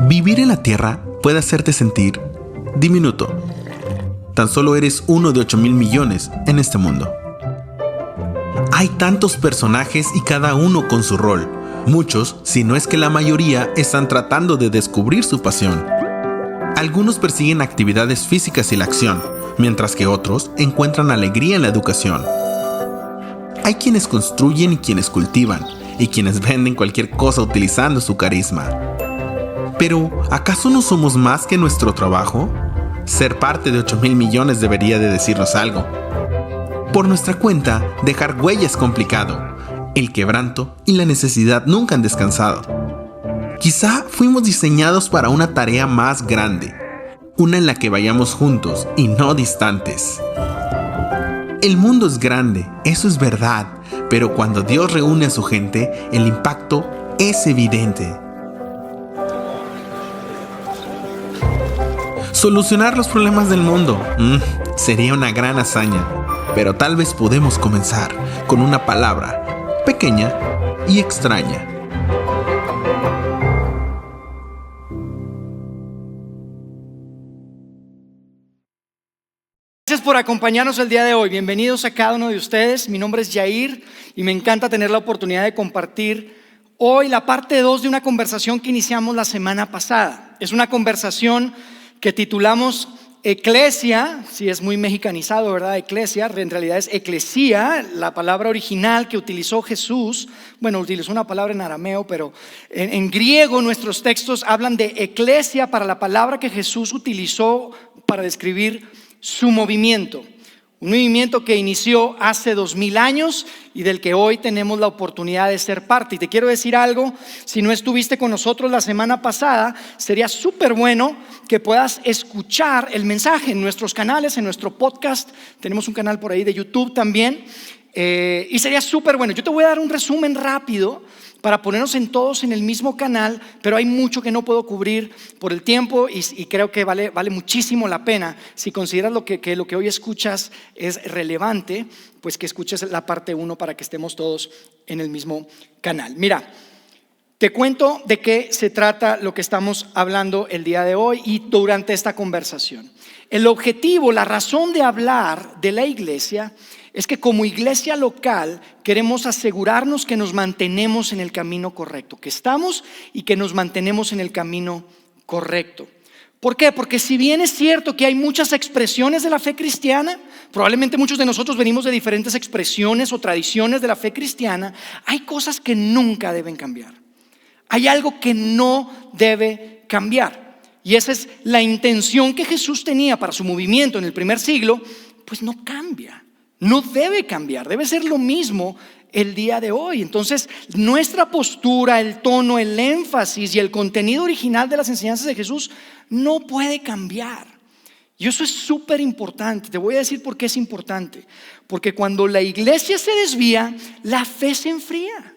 Vivir en la Tierra puede hacerte sentir diminuto. Tan solo eres uno de 8,000 millones en este mundo. Hay tantos personajes y cada uno con su rol. Muchos, si no es que la mayoría, están tratando de descubrir su pasión. Algunos persiguen actividades físicas y la acción, mientras que otros encuentran alegría en la educación. Hay quienes construyen y quienes cultivan, y quienes venden cualquier cosa utilizando su carisma. Pero, ¿acaso no somos más que nuestro trabajo? Ser parte de 8,000 millones debería de decirnos algo. Por nuestra cuenta, dejar huella es complicado. El quebranto y la necesidad nunca han descansado. Quizá fuimos diseñados para una tarea más grande, una en la que vayamos juntos y no distantes. El mundo es grande, eso es verdad, pero cuando Dios reúne a su gente, el impacto es evidente. Solucionar los problemas del mundo sería una gran hazaña, pero tal vez podemos comenzar con una palabra pequeña y extraña. Gracias por acompañarnos el día de hoy. Bienvenidos a cada uno de ustedes. Mi nombre es Jair y me encanta tener la oportunidad de compartir hoy la parte 2 de una conversación que iniciamos la semana pasada. Es una conversación que titulamos Eclesia, si es muy mexicanizado, ¿verdad? Eclesia, en realidad es eclesía, la palabra original que utilizó Jesús. Bueno, utilizó una palabra en arameo, pero en griego nuestros textos hablan de eclesia para la palabra que Jesús utilizó para describir su movimiento. Un movimiento que inició hace 2000 años y del que hoy tenemos la oportunidad de ser parte. Y te quiero decir algo, si no estuviste con nosotros la semana pasada, sería súper bueno que puedas escuchar el mensaje en nuestros canales, en nuestro podcast. Tenemos un canal por ahí de YouTube también. Y sería súper bueno. Yo te voy a dar un resumen rápido para ponernos todos en el mismo canal, pero hay mucho que no puedo cubrir por el tiempo y creo que vale muchísimo la pena. Si consideras que lo que hoy escuchas es relevante, pues que escuches la parte 1 para que estemos todos en el mismo canal. Mira, te cuento de qué se trata lo que estamos hablando el día de hoy y durante esta conversación. El objetivo, la razón de hablar de la iglesia es que como iglesia local queremos asegurarnos que nos mantenemos en el camino correcto, que estamos y que nos mantenemos en el camino correcto. ¿Por qué? Porque si bien es cierto que hay muchas expresiones de la fe cristiana, probablemente muchos de nosotros venimos de diferentes expresiones o tradiciones de la fe cristiana, hay cosas que nunca deben cambiar. Hay algo que no debe cambiar. Y esa es la intención que Jesús tenía para su movimiento en el primer siglo, pues no cambia. No debe cambiar, debe ser lo mismo el día de hoy. Entonces, nuestra postura, el tono, el énfasis y el contenido original de las enseñanzas de Jesús no puede cambiar. Y eso es súper importante. Te voy a decir por qué es importante. Porque cuando la iglesia se desvía, la fe se enfría.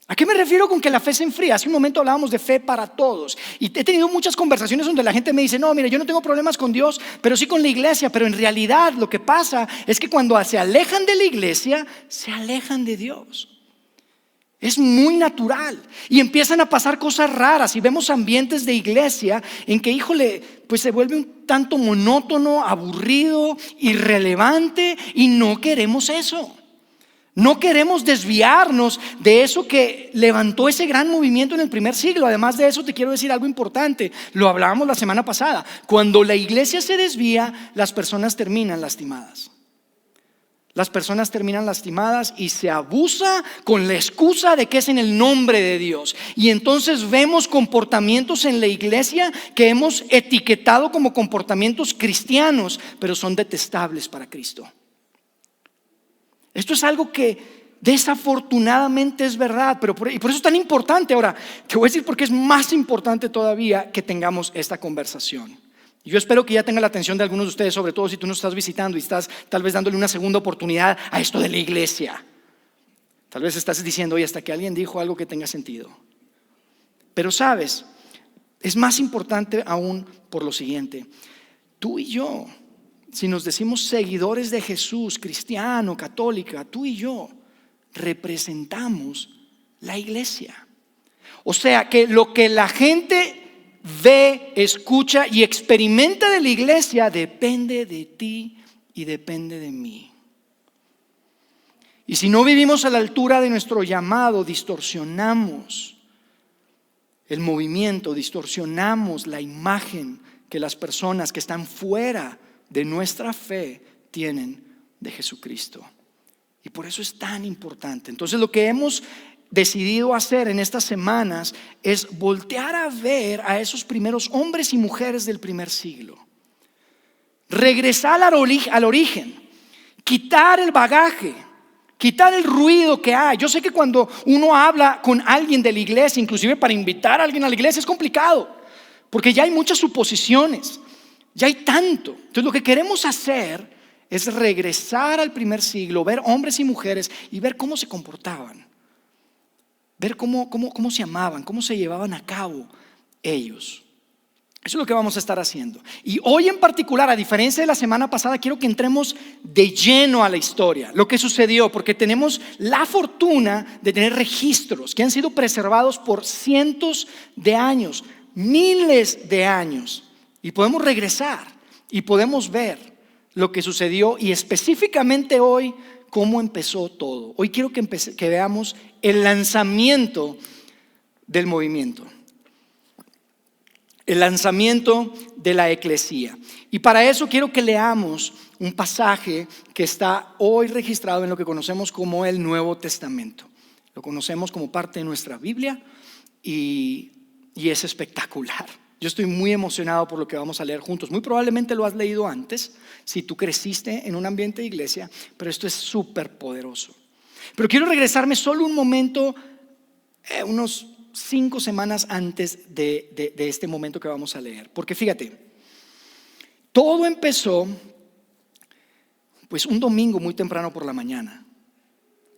¿A qué me refiero con que la fe se enfría? Hace un momento hablábamos de fe para todos y he tenido muchas conversaciones donde la gente me dice: no, mira, yo no tengo problemas con Dios, pero sí con la iglesia. Pero en realidad lo que pasa es que cuando se alejan de la iglesia, se alejan de Dios. Es muy natural y empiezan a pasar cosas raras y vemos ambientes de iglesia en que, híjole, pues se vuelve un tanto monótono, aburrido, irrelevante y no queremos eso. No queremos desviarnos de eso que levantó ese gran movimiento en el primer siglo. Además de eso, te quiero decir algo importante. Lo hablábamos la semana pasada. Cuando la iglesia se desvía, las personas terminan lastimadas. Las personas terminan lastimadas y se abusa con la excusa de que es en el nombre de Dios. Y entonces vemos comportamientos en la iglesia que hemos etiquetado como comportamientos cristianos, pero son detestables para Cristo. Esto es algo que desafortunadamente es verdad, pero por eso es tan importante. Ahora, te voy a decir por qué es más importante todavía que tengamos esta conversación. Yo espero que ya tenga la atención de algunos de ustedes, sobre todo si tú nos estás visitando y estás tal vez dándole una segunda oportunidad a esto de la iglesia. Tal vez estás diciendo: oye, hasta que alguien dijo algo que tenga sentido. Pero sabes, es más importante aún por lo siguiente. Tú y yo, si nos decimos seguidores de Jesús, cristiano, católica, tú y yo representamos la iglesia. O sea que lo que la gente ve, escucha y experimenta de la iglesia depende de ti y depende de mí. Y si no vivimos a la altura de nuestro llamado, distorsionamos el movimiento, distorsionamos la imagen que las personas que están fuera de nuestra fe tienen de Jesucristo. Y por eso es tan importante. Entonces lo que hemos decidido hacer en estas semanas es voltear a ver a esos primeros hombres y mujeres del primer siglo. Regresar al origen, quitar el bagaje, quitar el ruido que hay. Yo sé que cuando uno habla con alguien de la iglesia, inclusive para invitar a alguien a la iglesia, es complicado, porque ya hay muchas suposiciones, ya hay tanto. Entonces lo que queremos hacer es regresar al primer siglo, ver hombres y mujeres y ver cómo se comportaban, ver cómo se amaban, cómo se llevaban a cabo ellos. Eso es lo que vamos a estar haciendo. Y hoy en particular, a diferencia de la semana pasada, quiero que entremos de lleno a la historia, lo que sucedió, porque tenemos la fortuna de tener registros que han sido preservados por cientos de años, miles de años, y podemos regresar y podemos ver lo que sucedió y específicamente hoy cómo empezó todo. Hoy quiero que veamos el lanzamiento del movimiento. El lanzamiento de la eclesía. Y para eso quiero que leamos un pasaje que está hoy registrado en lo que conocemos como el Nuevo Testamento. Lo conocemos como parte de nuestra Biblia y es espectacular. Yo estoy muy emocionado por lo que vamos a leer juntos. Muy probablemente lo has leído antes, si tú creciste en un ambiente de iglesia, pero esto es súper poderoso. Pero quiero regresarme solo un momento, unos 5 semanas antes de este momento que vamos a leer. Porque fíjate, todo empezó pues un domingo muy temprano por la mañana.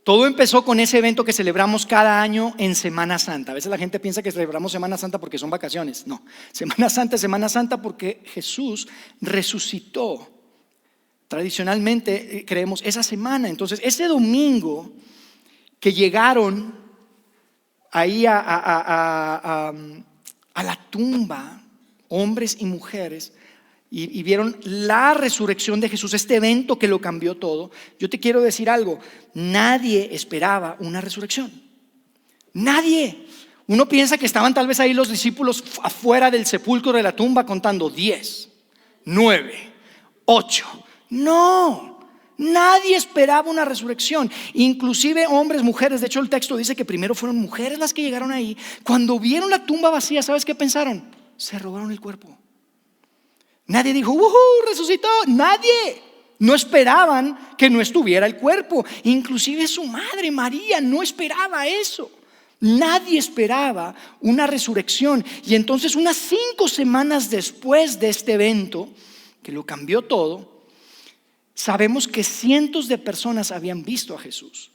Todo empezó con ese evento que celebramos cada año en Semana Santa. A veces la gente piensa que celebramos Semana Santa porque son vacaciones. No, Semana Santa porque Jesús resucitó. Tradicionalmente creemos esa semana. Entonces ese domingo que llegaron ahí a la tumba, hombres y mujeres, y vieron la resurrección de Jesús, este evento que lo cambió todo. Yo te quiero decir algo, nadie esperaba una resurrección. Nadie. Uno piensa que estaban tal vez ahí los discípulos afuera del sepulcro de la tumba contando 10, 9, 8. No. Nadie esperaba una resurrección, inclusive hombres, mujeres. De hecho el texto dice que primero fueron mujeres las que llegaron ahí. Cuando vieron la tumba vacía, ¿sabes qué pensaron? Se robaron el cuerpo. Nadie dijo, resucitó. Nadie. No esperaban que no estuviera el cuerpo. Inclusive su madre María no esperaba eso. Nadie esperaba una resurrección. Y entonces unas 5 semanas después de este evento que lo cambió todo, sabemos que cientos de personas habían visto a Jesús.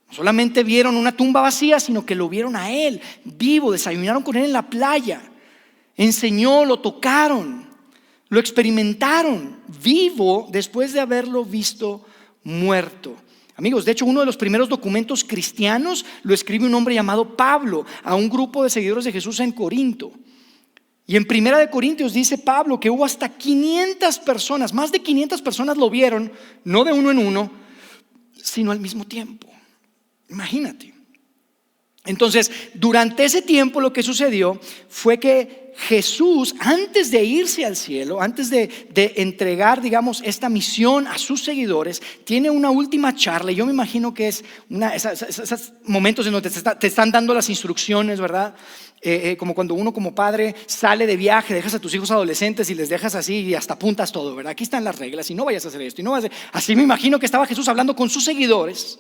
No solamente vieron una tumba vacía, sino que lo vieron a Él vivo, desayunaron con Él en la playa, enseñó, lo tocaron, lo experimentaron vivo después de haberlo visto muerto. Amigos, de hecho uno de los primeros documentos cristianos lo escribe un hombre llamado Pablo a un grupo de seguidores de Jesús en Corinto. Y en 1 Corintios dice Pablo que hubo hasta 500 personas, más de 500 personas lo vieron, no de uno en uno, sino al mismo tiempo. Imagínate. Entonces, durante ese tiempo lo que sucedió fue que Jesús, antes de irse al cielo, antes de entregar, digamos, esta misión a sus seguidores, tiene una última charla. Y yo me imagino que es esos momentos en donde te están dando las instrucciones, ¿verdad? Como cuando uno como padre sale de viaje, dejas a tus hijos adolescentes y les dejas así y hasta apuntas todo, ¿verdad? Aquí están las reglas y no vayas a hacer esto y no vayas a hacer. Así me imagino que estaba Jesús hablando con sus seguidores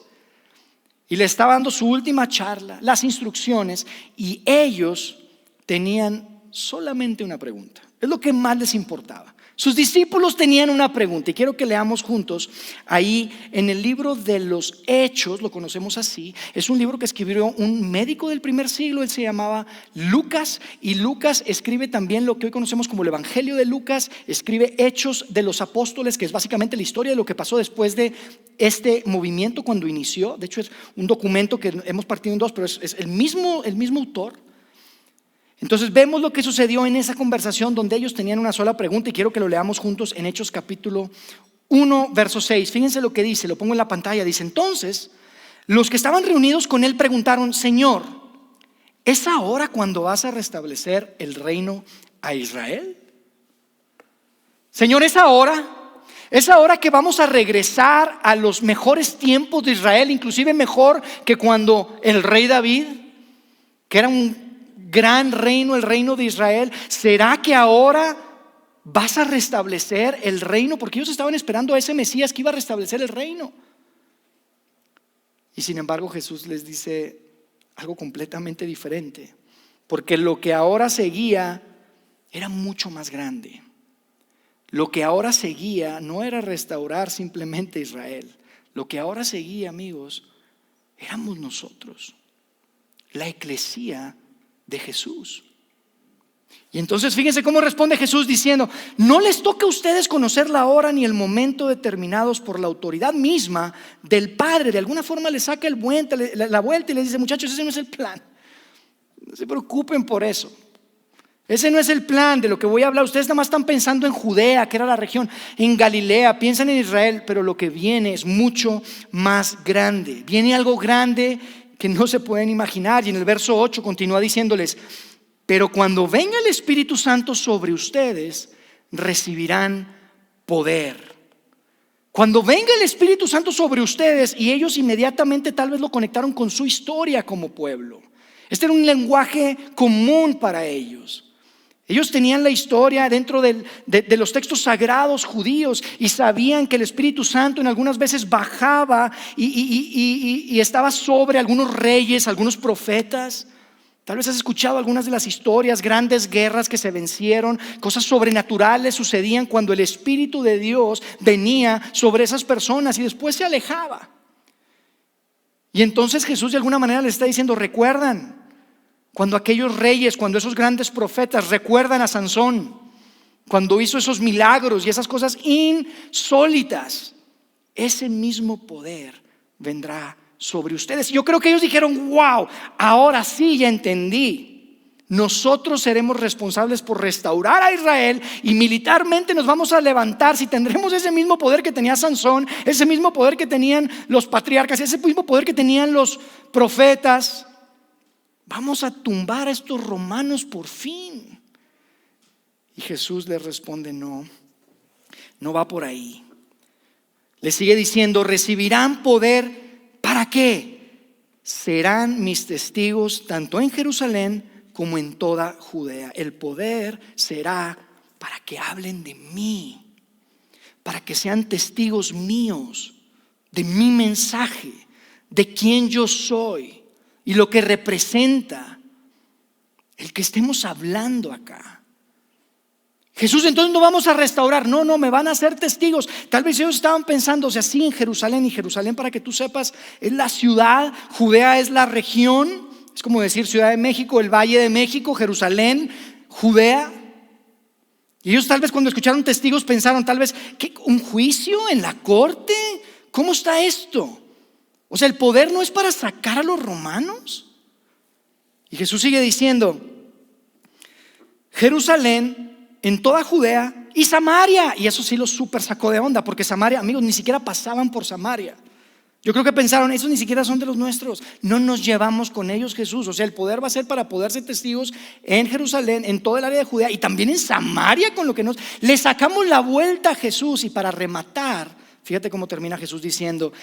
y le estaba dando su última charla, las instrucciones, y ellos tenían solamente una pregunta. Es lo que más les importaba. Sus discípulos tenían una pregunta y quiero que leamos juntos ahí en el libro de los Hechos, lo conocemos así. Es un libro que escribió un médico del primer siglo, él se llamaba Lucas, y Lucas escribe también lo que hoy conocemos como el Evangelio de Lucas, escribe Hechos de los Apóstoles, que es básicamente la historia de lo que pasó después de este movimiento cuando inició. De hecho es un documento que hemos partido en dos, pero es el mismo autor. Entonces vemos lo que sucedió en esa conversación donde ellos tenían una sola pregunta, y quiero que lo leamos juntos en Hechos capítulo 1, verso 6. Fíjense lo que dice, lo pongo en la pantalla. Dice: entonces los que estaban reunidos con él preguntaron: Señor, ¿es ahora cuando vas a restablecer el reino a Israel? Señor, ¿es ahora? ¿Es ahora que vamos a regresar a los mejores tiempos de Israel, inclusive mejor que cuando el rey David, que era un gran reino, el reino de Israel? ¿Será que ahora vas a restablecer el reino? Porque ellos estaban esperando a ese Mesías que iba a restablecer el reino. Y sin embargo Jesús les dice algo completamente diferente, porque lo que ahora seguía era mucho más grande. Lo que ahora seguía no era restaurar simplemente Israel. Lo que ahora seguía, amigos, éramos nosotros, la eclesía de Jesús. Y entonces fíjense cómo responde Jesús diciendo: no les toca a ustedes conocer la hora ni el momento determinados por la autoridad misma del Padre. De alguna forma le saca la vuelta y les dice: muchachos, ese no es el plan. No se preocupen por eso. Ese no es el plan de lo que voy a hablar. Ustedes nada más están pensando en Judea, que era la región, en Galilea, piensan en Israel, pero lo que viene es mucho más grande. Viene algo grande que no se pueden imaginar. Y en el verso 8 continúa diciéndoles: pero cuando venga el Espíritu Santo sobre ustedes, recibirán poder. Cuando venga el Espíritu Santo sobre ustedes, y ellos inmediatamente tal vez lo conectaron con su historia como pueblo. Este era un lenguaje común para ellos. Ellos tenían la historia dentro de los textos sagrados judíos y sabían que el Espíritu Santo en algunas veces bajaba y estaba sobre algunos reyes, algunos profetas. Tal vez has escuchado algunas de las historias, grandes guerras que se vencieron, cosas sobrenaturales sucedían cuando el Espíritu de Dios venía sobre esas personas y después se alejaba. Y entonces Jesús de alguna manera les está diciendo: recuerdan cuando aquellos reyes, cuando esos grandes profetas, recuerdan a Sansón, cuando hizo esos milagros y esas cosas insólitas, ese mismo poder vendrá sobre ustedes. Yo creo que ellos dijeron: wow, ahora sí ya entendí. Nosotros seremos responsables por restaurar a Israel y militarmente nos vamos a levantar. Si tendremos ese mismo poder que tenía Sansón, ese mismo poder que tenían los patriarcas, ese mismo poder que tenían los profetas, vamos a tumbar a estos romanos por fin. Y Jesús les responde: no va por ahí. Le sigue diciendo: recibirán poder. ¿Para qué? Serán mis testigos tanto en Jerusalén como en toda Judea. El poder será para que hablen de mí, para que sean testigos míos, de mi mensaje, de quién yo soy y lo que representa el que estemos hablando acá. Jesús, entonces no vamos a restaurar, no, me van a hacer testigos. Tal vez ellos estaban pensando, o sea, sí, en Jerusalén, y Jerusalén, para que tú sepas, es la ciudad, Judea es la región, es como decir Ciudad de México, el Valle de México, Jerusalén, Judea. Y ellos tal vez cuando escucharon testigos pensaron, tal vez, ¿qué, un juicio en la corte? ¿Cómo está esto? O sea, el poder no es para sacar a los romanos. Y Jesús sigue diciendo: Jerusalén, en toda Judea y Samaria. Y eso sí lo súper sacó de onda, porque Samaria, amigos, ni siquiera pasaban por Samaria. Yo creo que pensaron: esos ni siquiera son de los nuestros, no nos llevamos con ellos, Jesús. O sea, el poder va a ser para poder ser testigos en Jerusalén, en todo el área de Judea y también en Samaria, con lo que le sacamos la vuelta a Jesús. Y para rematar, fíjate cómo termina Jesús diciendo: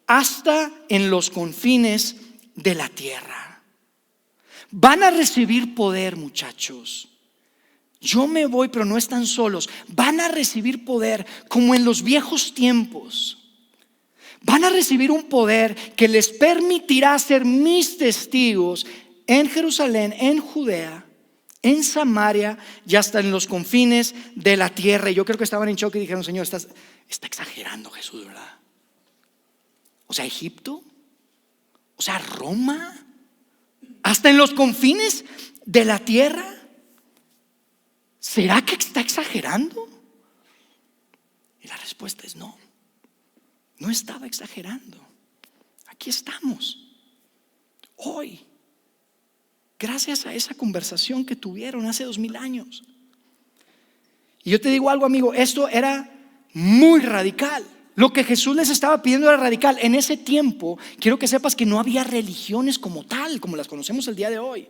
hasta en los confines de la tierra. Van a recibir poder, muchachos. Yo me voy, pero no están solos. Van a recibir poder como en los viejos tiempos. Van a recibir un poder que les permitirá ser mis testigos en Jerusalén, en Judea, en Samaria y hasta en los confines de la tierra. Y yo creo que estaban en shock y dijeron: Señor, está exagerando Jesús, ¿verdad? O sea, Egipto, o sea, Roma, hasta en los confines de la tierra. ¿Será que está exagerando? Y la respuesta es no estaba exagerando. Aquí estamos, hoy, gracias a esa conversación que tuvieron hace 2000 años. Y yo te digo algo, amigo, esto era muy radical. Lo que Jesús les estaba pidiendo era radical. En ese tiempo, quiero que sepas que no había religiones como tal, como las conocemos el día de hoy.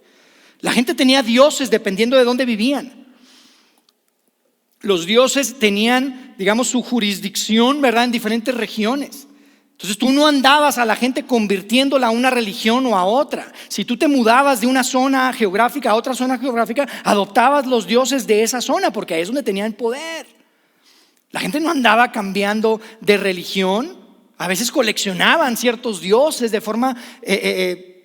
La gente tenía dioses dependiendo de dónde vivían. Los dioses tenían, digamos, su jurisdicción, ¿verdad?, en diferentes regiones. Entonces tú no andabas a la gente convirtiéndola a una religión o a otra. Si tú te mudabas de una zona geográfica a otra zona geográfica, adoptabas los dioses de esa zona, porque ahí es donde tenían poder. La gente no andaba cambiando de religión. A veces coleccionaban ciertos dioses de forma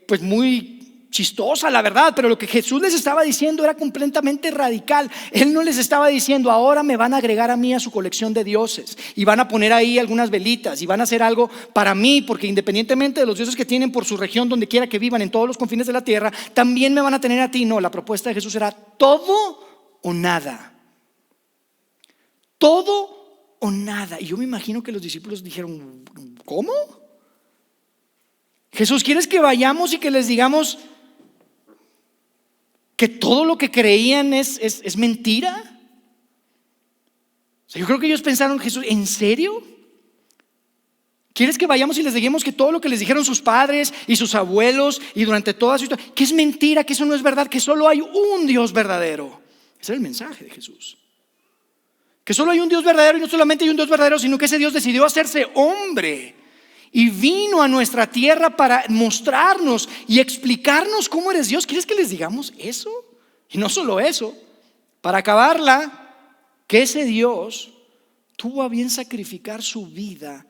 pues muy chistosa, la verdad. Pero lo que Jesús les estaba diciendo era completamente radical. Él no les estaba diciendo: ahora me van a agregar a mí a su colección de dioses y van a poner ahí algunas velitas y van a hacer algo para mí, porque independientemente de los dioses que tienen por su región, donde quiera que vivan, en todos los confines de la tierra, también me van a tener a ti. No, la propuesta de Jesús era todo o nada. Todo o nada. Y yo me imagino que los discípulos dijeron: ¿cómo? Jesús, ¿quieres que vayamos y que les digamos que todo lo que creían es mentira? O sea, yo creo que ellos pensaron: Jesús, ¿en serio? ¿Quieres que vayamos y les digamos que todo lo que les dijeron sus padres y sus abuelos y durante toda su historia, que es mentira, que eso no es verdad, que solo hay un Dios verdadero? Ese es el mensaje de Jesús. Que solo hay un Dios verdadero, y no solamente hay un Dios verdadero, sino que ese Dios decidió hacerse hombre y vino a nuestra tierra para mostrarnos y explicarnos cómo eres Dios. ¿Quieres que les digamos eso? Y no solo eso, para acabarla, que ese Dios tuvo a bien sacrificar su vida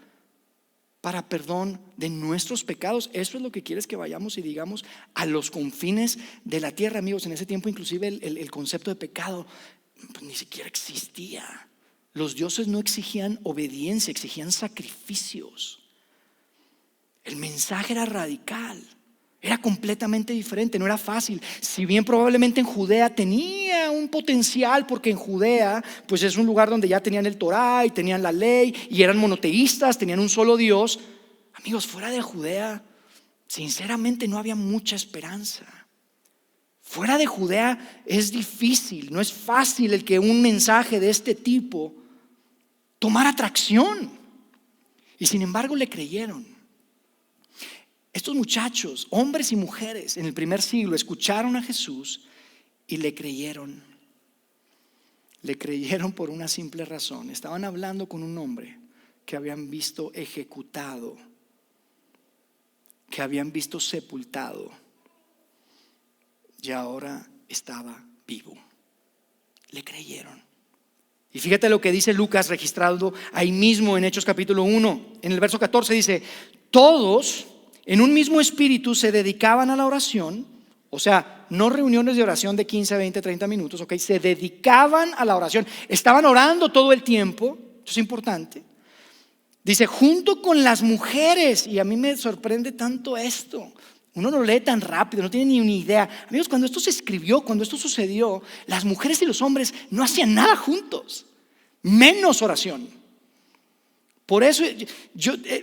para perdón de nuestros pecados. Eso es lo que quieres que vayamos y digamos a los confines de la tierra, amigos. En ese tiempo inclusive el concepto de pecado pues ni siquiera existía. Los dioses no exigían obediencia, exigían sacrificios. El mensaje era radical, era completamente diferente, no era fácil. Si bien probablemente en Judea tenía un potencial, porque en Judea pues es un lugar donde ya tenían el Torá y tenían la ley y eran monoteístas, tenían un solo Dios. Amigos, fuera de Judea sinceramente no había mucha esperanza. Fuera de Judea es difícil, no es fácil el que un mensaje de este tipo tomara atracción. Y sin embargo le creyeron. Estos muchachos, hombres y mujeres en el primer siglo, escucharon a Jesús y le creyeron. Le creyeron por una simple razón. Estaban hablando con un hombre que habían visto ejecutado, que habían visto sepultado, y ahora estaba vivo. Le creyeron. Y fíjate lo que dice Lucas, registrado ahí mismo en Hechos capítulo 1, en el verso 14 dice: todos en un mismo espíritu se dedicaban a la oración. O sea, no reuniones de oración de 15, 20, 30 minutos, ¿ok? Se dedicaban a la oración. Estaban orando todo el tiempo. Eso es importante. Dice, junto con las mujeres. Y a mí me sorprende tanto esto. Uno lo lee tan rápido, no tiene ni una idea. Amigos, cuando esto se escribió, cuando esto sucedió, las mujeres y los hombres no hacían nada juntos, menos oración. Por eso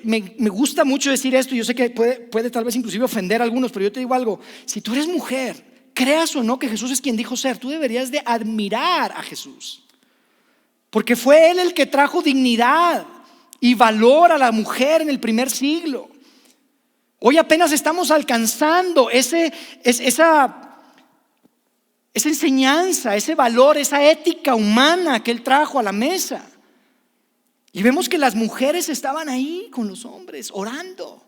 me gusta mucho decir esto. Yo sé que puede tal vez inclusive ofender a algunos, pero yo te digo algo: si tú eres mujer, creas o no que Jesús es quien dijo ser, tú deberías de admirar a Jesús, porque fue Él el que trajo dignidad y valor a la mujer en el primer siglo. Hoy apenas estamos alcanzando esa enseñanza, ese valor, esa ética humana que Él trajo a la mesa. Y vemos que las mujeres estaban ahí con los hombres orando.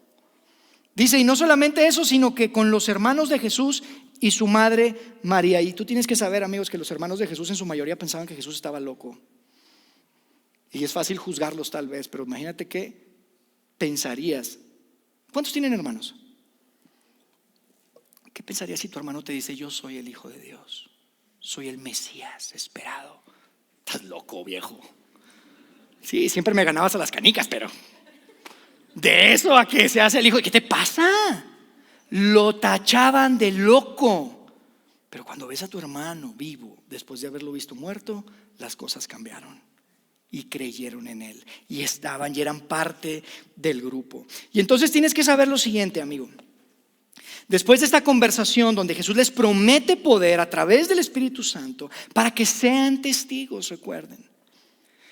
Dice, y no solamente eso, sino que con los hermanos de Jesús y su madre María. Y tú tienes que saber, amigos, que los hermanos de Jesús en su mayoría pensaban que Jesús estaba loco. Y es fácil juzgarlos tal vez, pero imagínate qué pensarías. ¿Cuántos tienen hermanos? ¿Qué pensarías si tu hermano te dice: yo soy el Hijo de Dios, soy el Mesías esperado? Estás loco, viejo. Sí, siempre me ganabas a las canicas, pero de eso a que se hace el hijo, ¿qué te pasa? Lo tachaban de loco. Pero cuando ves a tu hermano vivo, después de haberlo visto muerto, las cosas cambiaron. Y creyeron en Él. Y eran parte del grupo. Y entonces tienes que saber lo siguiente, amigo. Después de esta conversación donde Jesús les promete poder a través del Espíritu Santo para que sean testigos, recuerden.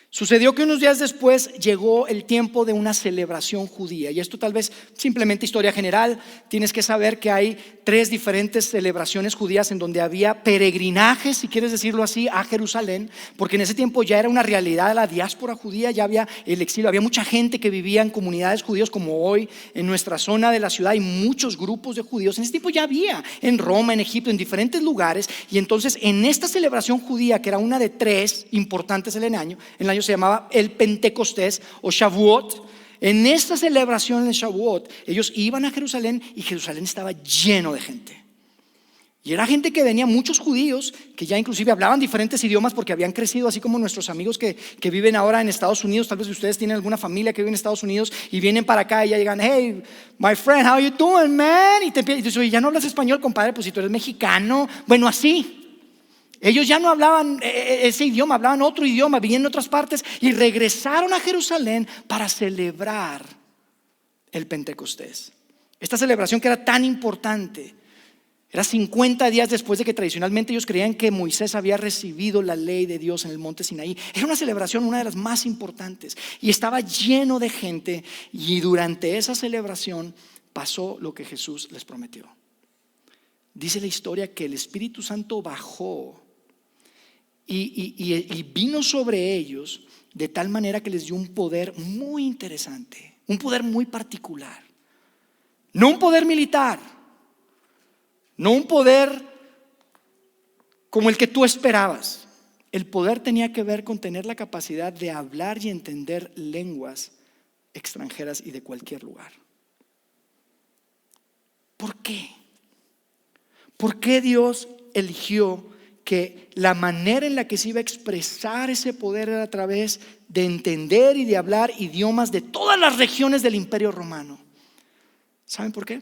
Sucedió que unos días después llegó el tiempo de una celebración judía. Y esto tal vez simplemente historia general. Tienes que saber que hay 3 diferentes celebraciones judías en donde había peregrinajes, si quieres decirlo así, a Jerusalén. Porque en ese tiempo ya era una realidad la diáspora judía, ya había el exilio. Había mucha gente que vivía en comunidades judíos como hoy en nuestra zona de la ciudad. Hay muchos grupos de judíos. En ese tiempo ya había en Roma, en Egipto, en diferentes lugares. Y entonces en esta celebración judía, que era una de 3 importantes en el año se llamaba el Pentecostés o Shavuot. En esta celebración de Shavuot ellos iban a Jerusalén y Jerusalén estaba lleno de gente. Y era gente que venía, muchos judíos que ya inclusive hablaban diferentes idiomas porque habían crecido, así como nuestros amigos que viven ahora en Estados Unidos. Tal vez ustedes tienen alguna familia que vive en Estados Unidos y vienen para acá y ya llegan, hey, my friend, how you doing, man? Y te dices, oye, ¿ya no hablas español, compadre? Pues si tú eres mexicano. Bueno, así. Ellos ya no hablaban ese idioma, hablaban otro idioma, vivían en otras partes y regresaron a Jerusalén para celebrar el Pentecostés. Esta celebración que era tan importante, era 50 días después de que tradicionalmente ellos creían que Moisés había recibido la ley de Dios en el monte Sinaí. Era una celebración, una de las más importantes, y estaba lleno de gente. Y durante esa celebración pasó lo que Jesús les prometió. Dice la historia que el Espíritu Santo bajó y vino sobre ellos de tal manera que les dio un poder muy interesante, un poder muy particular. No un poder militar, no un poder como el que tú esperabas. El poder tenía que ver con tener la capacidad de hablar y entender lenguas extranjeras y de cualquier lugar. ¿Por qué? ¿Por qué Dios eligió que la manera en la que se iba a expresar ese poder era a través de entender y de hablar idiomas de todas las regiones del Imperio Romano? ¿Saben por qué?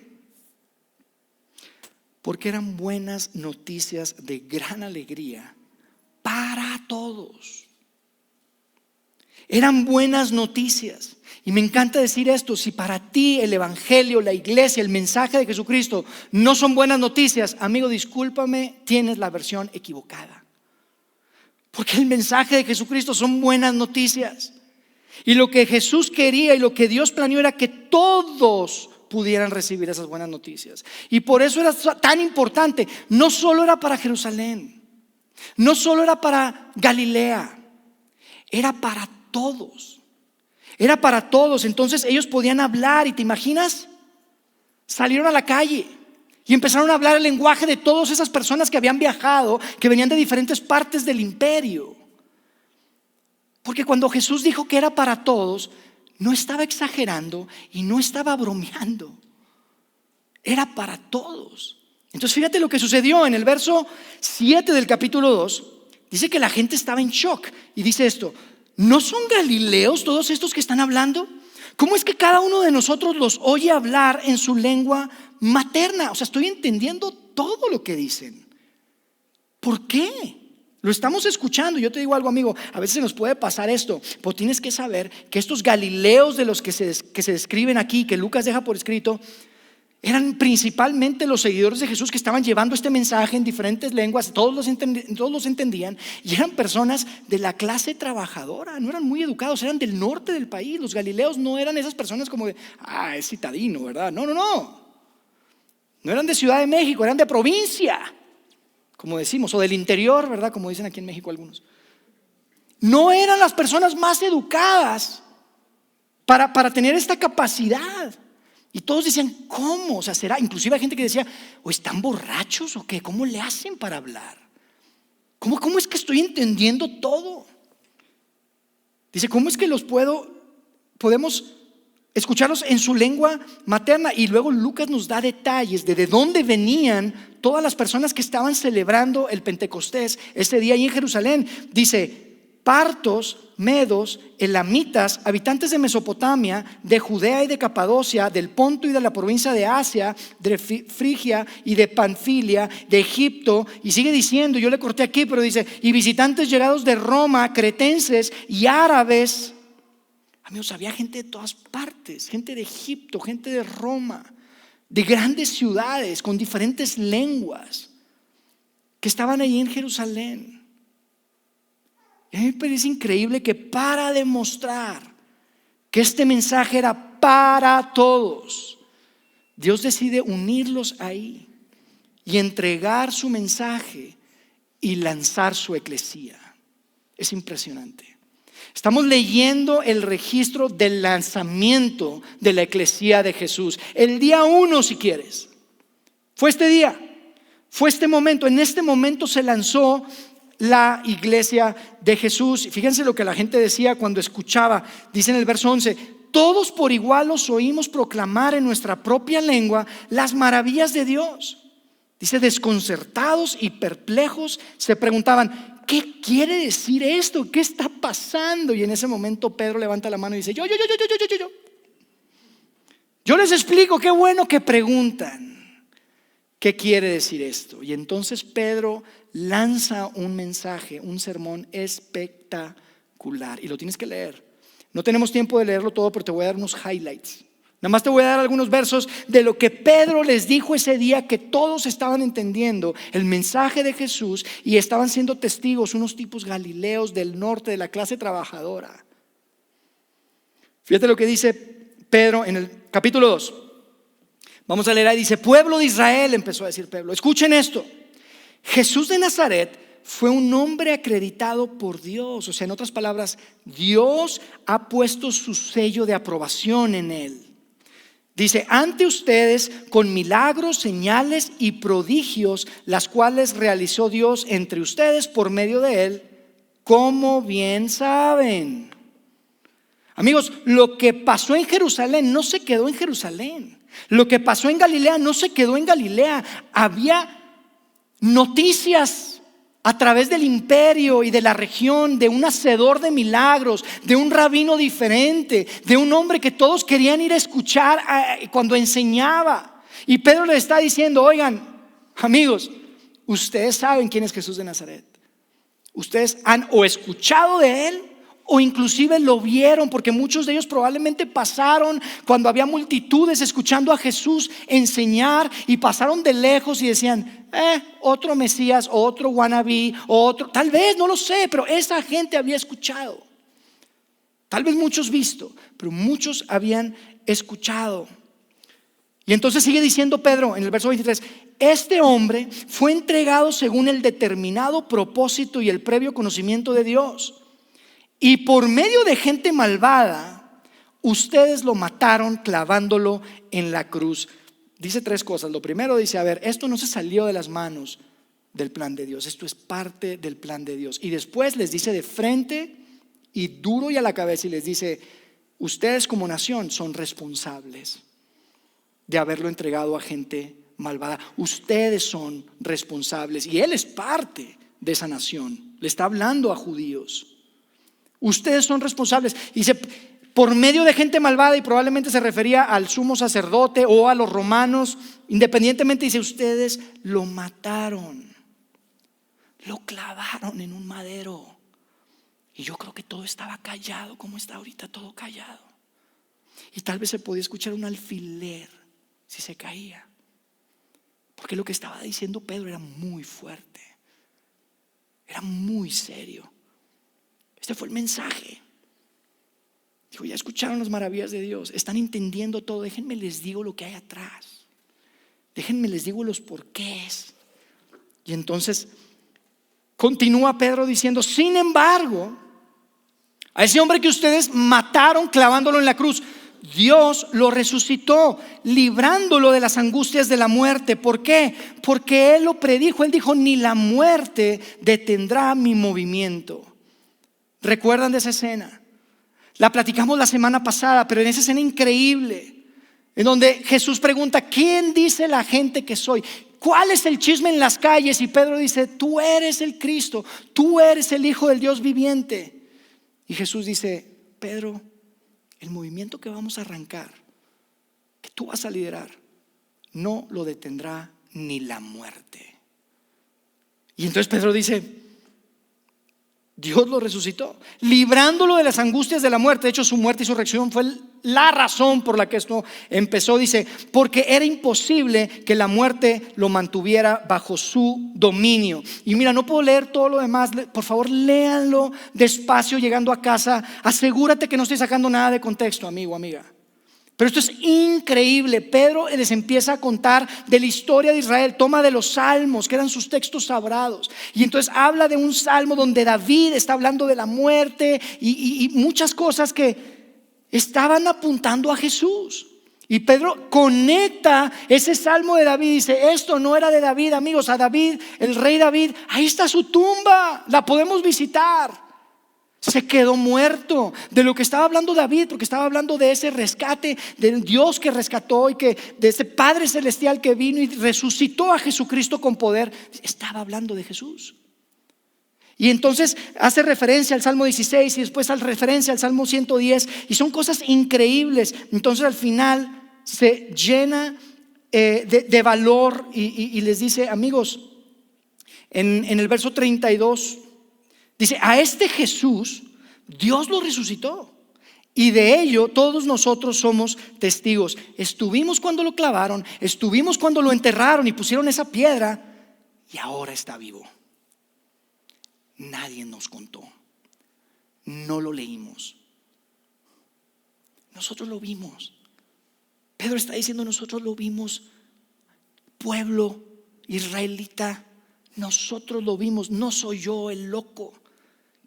Porque eran buenas noticias de gran alegría para todos. Eran buenas noticias. Y me encanta decir esto: si para ti el evangelio, la iglesia, el mensaje de Jesucristo no son buenas noticias, amigo, discúlpame, tienes la versión equivocada. Porque el mensaje de Jesucristo son buenas noticias. Y lo que Jesús quería y lo que Dios planeó era que todos pudieran recibir esas buenas noticias. Y por eso era tan importante. No solo era para Jerusalén, no solo era para Galilea, era para todos. Era para todos. Entonces ellos podían hablar. ¿Y te imaginas? Salieron a la calle y empezaron a hablar el lenguaje de todas esas personas que habían viajado, que venían de diferentes partes del imperio. Porque cuando Jesús dijo que era para todos, no estaba exagerando y no estaba bromeando. Era para todos. Entonces fíjate lo que sucedió en el verso 7 del capítulo 2. Dice que la gente estaba en shock y dice esto: ¿no son galileos todos estos que están hablando? ¿Cómo es que cada uno de nosotros los oye hablar en su lengua materna? O sea, estoy entendiendo todo lo que dicen. ¿Por qué? Lo estamos escuchando. Yo te digo algo, amigo, a veces se nos puede pasar esto, pero tienes que saber que estos galileos de los que se describen aquí, que Lucas deja por escrito, eran principalmente los seguidores de Jesús que estaban llevando este mensaje en diferentes lenguas. Todos los entendían y eran personas de la clase trabajadora. No eran muy educados, eran del norte del país. Los galileos no eran esas personas como de, es citadino, ¿verdad? No. No eran de Ciudad de México, eran de provincia, como decimos, o del interior, ¿verdad? Como dicen aquí en México algunos. No eran las personas más educadas para tener esta capacidad. Y todos decían, ¿cómo? O sea, será, inclusive hay gente que decía, ¿o están borrachos o qué? ¿Cómo le hacen para hablar? ¿Cómo es que estoy entendiendo todo? Dice, ¿cómo es que podemos escucharlos en su lengua materna? Y luego Lucas nos da detalles de dónde venían todas las personas que estaban celebrando el Pentecostés ese día ahí en Jerusalén. Dice, partos, medos, elamitas, habitantes de Mesopotamia, de Judea y de Capadocia, del Ponto y de la provincia de Asia, de Frigia y de Panfilia, de Egipto. Y sigue diciendo, yo le corté aquí, pero dice, y visitantes llegados de Roma, cretenses y árabes. Amigos, había gente de todas partes, gente de Egipto, gente de Roma. de grandes ciudades con diferentes lenguas que estaban allí en Jerusalén. Y a mí me parece increíble que para demostrar que este mensaje era para todos, Dios decide unirlos ahí y entregar su mensaje y lanzar su eclesía. Es impresionante. Estamos leyendo el registro del lanzamiento de la eclesía de Jesús. El día 1, si quieres. Fue este día, fue este momento. En este momento se lanzó la iglesia de Jesús. Fíjense lo que la gente decía cuando escuchaba. Dice en el verso 11: todos por igual los oímos proclamar en nuestra propia lengua las maravillas de Dios. Dice, desconcertados y perplejos se preguntaban: ¿qué quiere decir esto? ¿Qué está pasando? Y en ese momento Pedro levanta la mano y dice: yo les explico. Qué bueno que preguntan qué quiere decir esto. Y entonces Pedro lanza un mensaje, un sermón espectacular, y lo tienes que leer. No tenemos tiempo de leerlo todo, pero te voy a dar unos highlights. Nada más te voy a dar algunos versos de lo que Pedro les dijo ese día, que todos estaban entendiendo el mensaje de Jesús y estaban siendo testigos, unos tipos galileos del norte, de la clase trabajadora. Fíjate lo que dice Pedro en el capítulo 2. Vamos a leer ahí, dice: pueblo de Israel, empezó a decir Pedro, escuchen esto. Jesús de Nazaret fue un hombre acreditado por Dios. O sea, en otras palabras, Dios ha puesto su sello de aprobación en él. Dice: ante ustedes con milagros, señales y prodigios, las cuales realizó Dios entre ustedes por medio de él, como bien saben. Amigos, lo que pasó en Jerusalén no se quedó en Jerusalén. Lo que pasó en Galilea no se quedó en Galilea. Había noticias a través del imperio y de la región de un hacedor de milagros, de un rabino diferente, de un hombre que todos querían ir a escuchar cuando enseñaba. Y Pedro le está diciendo: oigan, amigos, ustedes saben quién es Jesús de Nazaret. Ustedes han o escuchado de él o inclusive lo vieron, porque muchos de ellos probablemente pasaron cuando había multitudes escuchando a Jesús enseñar, y pasaron de lejos y decían: otro Mesías, o otro wannabe, o otro, tal vez, no lo sé, pero esa gente había escuchado. Tal vez muchos visto, pero muchos habían escuchado. Y entonces sigue diciendo Pedro en el verso 23: este hombre fue entregado según el determinado propósito y el previo conocimiento de Dios, y por medio de gente malvada ustedes lo mataron clavándolo en la cruz. Dice tres cosas. Lo primero dice: a ver, esto no se salió de las manos del plan de Dios, esto es parte del plan de Dios. Y después les dice de frente y duro y a la cabeza, y les dice: ustedes como nación son responsables de haberlo entregado a gente malvada. Ustedes son responsables, y él es parte de esa nación. Le está hablando a judíos. Ustedes son responsables. Dice: por medio de gente malvada, y probablemente se refería al sumo sacerdote o a los romanos. Independientemente, dice: ustedes lo mataron, lo clavaron en un madero. Y yo creo que todo estaba callado, como está ahorita todo callado. Y tal vez se podía escuchar un alfiler si se caía, porque lo que estaba diciendo Pedro era muy fuerte, era muy serio. Este fue el mensaje. Dijo: ya escucharon las maravillas de Dios, están entendiendo todo. Déjenme les digo lo que hay atrás. Déjenme les digo los porqués. Y entonces continúa Pedro diciendo: sin embargo, a ese hombre que ustedes mataron clavándolo en la cruz, Dios lo resucitó, librándolo de las angustias de la muerte. ¿Por qué? Porque él lo predijo. Él dijo: ni la muerte detendrá mi movimiento. ¿Recuerdan de esa escena? La platicamos la semana pasada, pero en esa escena increíble, en donde Jesús pregunta: ¿quién dice la gente que soy? ¿Cuál es el chisme en las calles? Y Pedro dice: tú eres el Cristo, tú eres el Hijo del Dios viviente. Y Jesús dice: Pedro, el movimiento que vamos a arrancar, que tú vas a liderar, no lo detendrá ni la muerte. Y entonces Pedro dice: Dios lo resucitó, librándolo de las angustias de la muerte. De hecho, su muerte y su resurrección fue la razón por la que esto empezó. Dice, porque era imposible que la muerte lo mantuviera bajo su dominio. Y mira, no puedo leer todo lo demás. Por favor, léanlo despacio llegando a casa. Asegúrate que no estoy sacando nada de contexto, amigo, amiga. Pero esto es increíble. Pedro les empieza a contar de la historia de Israel. Toma de los salmos, que eran sus textos sagrados, y entonces habla de un salmo donde David está hablando de la muerte y muchas cosas que estaban apuntando a Jesús. Y Pedro conecta ese salmo de David y dice, esto no era de David, amigos. A David, el rey David, ahí está su tumba, la podemos visitar. Se quedó muerto. De lo que estaba hablando David, porque estaba hablando de ese rescate, del Dios que rescató y que de ese Padre Celestial que vino y resucitó a Jesucristo con poder. Estaba hablando de Jesús. Y entonces hace referencia al Salmo 16 y después hace referencia al Salmo 110, y son cosas increíbles. Entonces al final se llena de valor y les dice, amigos, en el verso 32 dice, a este Jesús Dios lo resucitó, y de ello todos nosotros somos testigos. Estuvimos cuando lo clavaron, estuvimos cuando lo enterraron y pusieron esa piedra, y ahora está vivo. Nadie nos contó, no lo leímos, nosotros lo vimos. Pedro está diciendo, nosotros lo vimos, pueblo israelita, nosotros lo vimos. No soy yo el loco.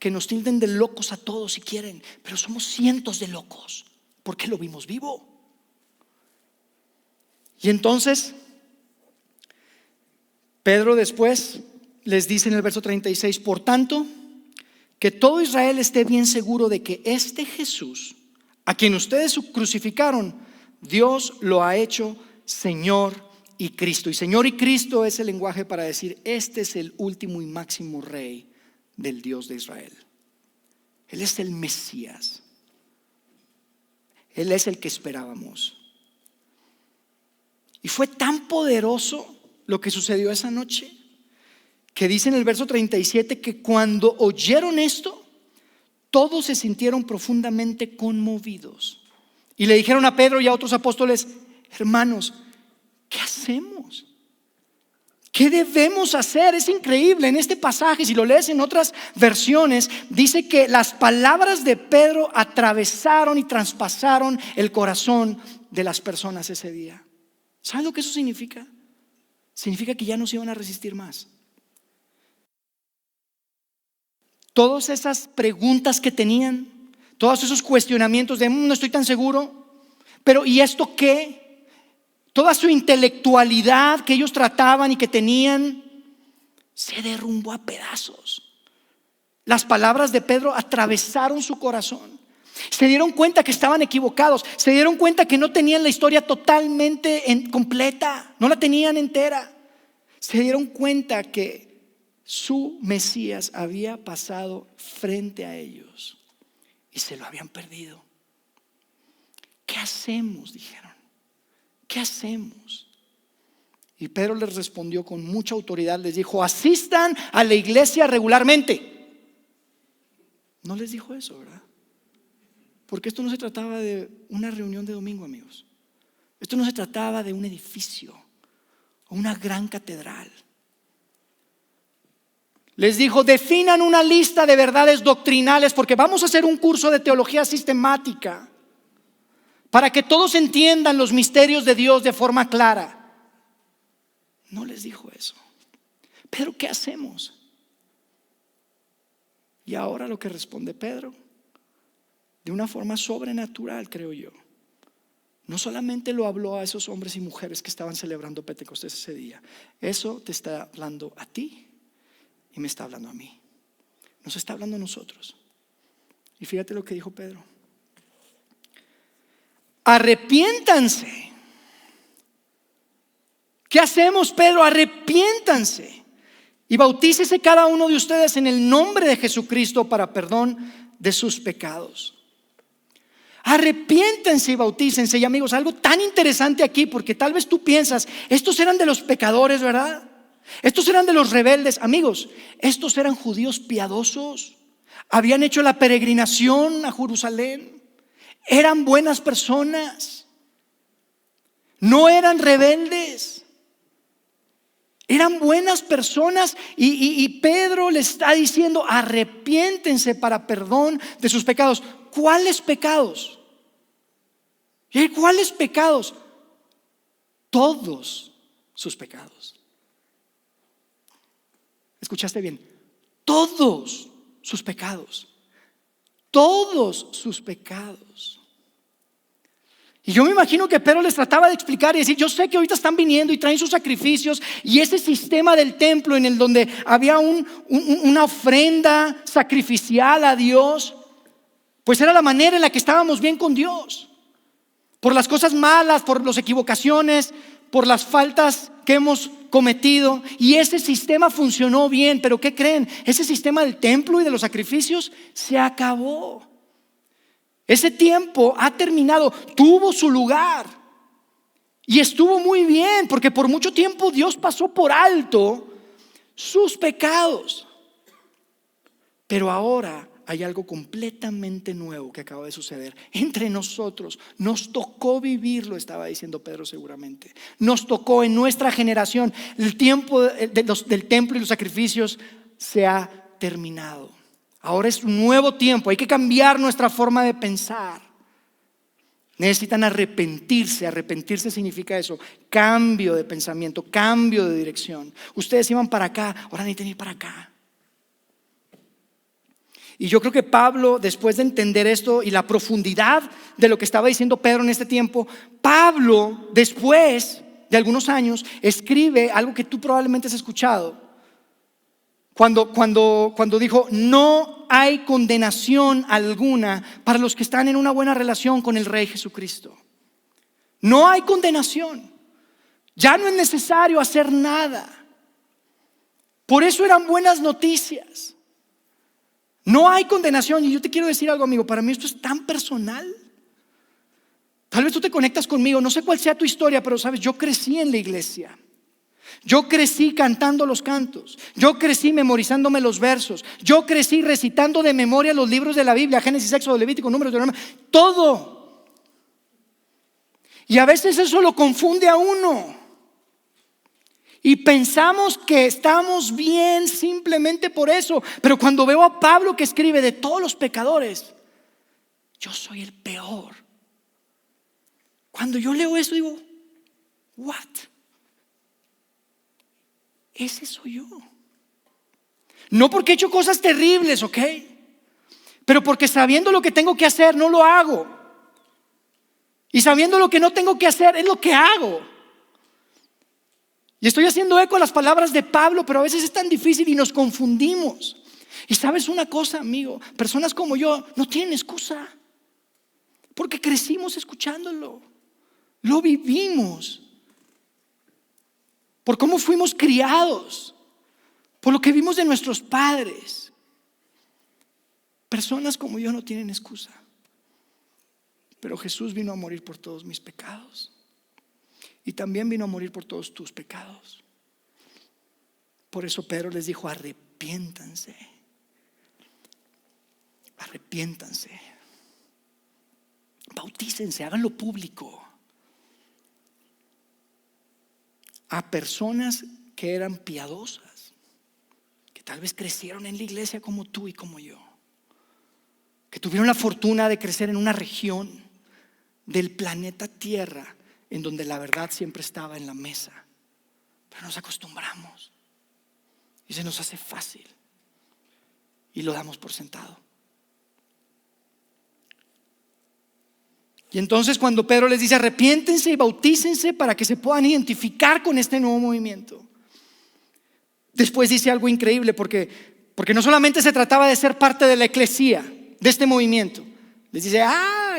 Que nos tilden de locos a todos si quieren, pero somos cientos de locos porque lo vimos vivo. Y entonces Pedro después les dice en el verso 36, por tanto, que todo Israel esté bien seguro de que este Jesús, a quien ustedes crucificaron, Dios lo ha hecho Señor y Cristo. Y Señor y Cristo es el lenguaje para decir, este es el último y máximo rey del Dios de Israel. Él es el Mesías. Él es el que esperábamos. Y fue tan poderoso lo que sucedió esa noche, que dice en el verso 37 que cuando oyeron esto, todos se sintieron profundamente conmovidos y le dijeron a Pedro y a otros apóstoles, hermanos, ¿qué hacemos? ¿Qué debemos hacer? Es increíble. En este pasaje, si lo lees en otras versiones, dice que las palabras de Pedro atravesaron y traspasaron el corazón de las personas ese día. ¿Sabes lo que eso significa? Significa que ya no se iban a resistir más. Todas esas preguntas que tenían, todos esos cuestionamientos de no estoy tan seguro, pero ¿y esto qué? Toda su intelectualidad que ellos trataban y que tenían se derrumbó a pedazos. Las palabras de Pedro atravesaron su corazón. Se dieron cuenta que estaban equivocados. Se dieron cuenta que no tenían la historia totalmente completa. No la tenían entera. Se dieron cuenta que su Mesías había pasado frente a ellos y se lo habían perdido. ¿Qué hacemos?, dijeron. ¿Qué hacemos? Y Pedro les respondió con mucha autoridad, les dijo, asistan a la iglesia regularmente. No les dijo eso, ¿verdad? Porque esto no se trataba de una reunión de domingo, amigos. Esto no se trataba de un edificio o una gran catedral. Les dijo, definan una lista de verdades doctrinales, porque vamos a hacer un curso de teología sistemática para que todos entiendan los misterios de Dios de forma clara. No les dijo eso. Pero ¿qué hacemos? Y ahora lo que responde Pedro, de una forma sobrenatural, creo yo, no solamente lo habló a esos hombres y mujeres que estaban celebrando Pentecostés ese día. Eso te está hablando a ti y me está hablando a mí. Nos está hablando a nosotros. Y fíjate lo que dijo Pedro. Arrepiéntanse. ¿Qué hacemos, Pedro? Arrepiéntanse y bautícese cada uno de ustedes en el nombre de Jesucristo para perdón de sus pecados. Arrepiéntense y bautícense. Y amigos, algo tan interesante aquí, porque tal vez tú piensas, estos eran de los pecadores, ¿verdad? Estos eran de los rebeldes. Amigos, estos eran judíos piadosos. habían hecho la peregrinación a Jerusalén, eran buenas personas, no eran rebeldes, eran buenas personas y Pedro les está diciendo: arrepiéntense para perdón de sus pecados. ¿Cuáles pecados? ¿Cuáles pecados? Todos sus pecados. ¿Escuchaste bien? Todos sus pecados. Todos sus pecados. Y yo me imagino que Pedro les trataba de explicar y decir: yo sé que ahorita están viniendo y traen sus sacrificios, y ese sistema del templo en el donde había una ofrenda sacrificial a Dios, pues era la manera en la que estábamos bien con Dios. Por las cosas malas, por las equivocaciones, por las faltas que hemos cometido, y ese sistema funcionó bien. Pero ¿qué creen? Ese sistema del templo y de los sacrificios se acabó. Ese tiempo ha terminado, tuvo su lugar y estuvo muy bien, porque por mucho tiempo Dios pasó por alto sus pecados. Pero ahora hay algo completamente nuevo que acaba de suceder entre nosotros. Nos tocó vivirlo, estaba diciendo Pedro seguramente. Nos tocó en nuestra generación. El tiempo del templo y los sacrificios se ha terminado. Ahora es un nuevo tiempo, hay que cambiar nuestra forma de pensar. Necesitan arrepentirse. Arrepentirse significa eso: cambio de pensamiento, cambio de dirección. Ustedes iban para acá, ahora necesitan ir para acá. Y yo creo que Pablo, después de entender esto y la profundidad de lo que estaba diciendo Pedro en este tiempo, Pablo, después de algunos años, escribe algo que tú probablemente has escuchado. Cuando dijo: no hay condenación alguna para los que están en una buena relación con el Rey Jesucristo. No hay condenación. Ya no es necesario hacer nada. Por eso eran buenas noticias. No hay condenación. Y yo te quiero decir algo, amigo, para mí esto es tan personal. Tal vez tú te conectas conmigo, no sé cuál sea tu historia, pero sabes, yo crecí en la iglesia. Yo crecí cantando los cantos, yo crecí memorizándome los versos, yo crecí recitando de memoria los libros de la Biblia: Génesis, Éxodo, Levítico, Números, Deuteronomio, todo. Y a veces eso lo confunde a uno y pensamos que estamos bien simplemente por eso. Pero cuando veo a Pablo que escribe: de todos los pecadores, yo soy el peor. Cuando yo leo eso digo: what? Ese soy yo. No porque he hecho cosas terribles, ¿ok? Pero porque sabiendo lo que tengo que hacer no lo hago. Y sabiendo lo que no tengo que hacer es lo que hago. Y estoy haciendo eco a las palabras de Pablo, pero a veces es tan difícil y nos confundimos. Y sabes una cosa, amigo, personas como yo no tienen excusa, porque crecimos escuchándolo, lo vivimos. Por cómo fuimos criados, por lo que vimos de nuestros padres. Personas como yo no tienen excusa. Pero Jesús vino a morir por todos mis pecados. Y también vino a morir por todos tus pecados. Por eso Pedro les dijo: arrepiéntanse. Arrepiéntanse. Bautícense, háganlo público. A personas que eran piadosas, que tal vez crecieron en la iglesia como tú y como yo, que tuvieron la fortuna de crecer en una región del planeta Tierra en donde la verdad siempre estaba en la mesa. Pero nos acostumbramos y se nos hace fácil y lo damos por sentado. Y entonces cuando Pedro les dice: arrepiéntense y bautícense para que se puedan identificar con este nuevo movimiento, después dice algo increíble, porque no solamente se trataba de ser parte de la eclesía, de este movimiento. Les dice: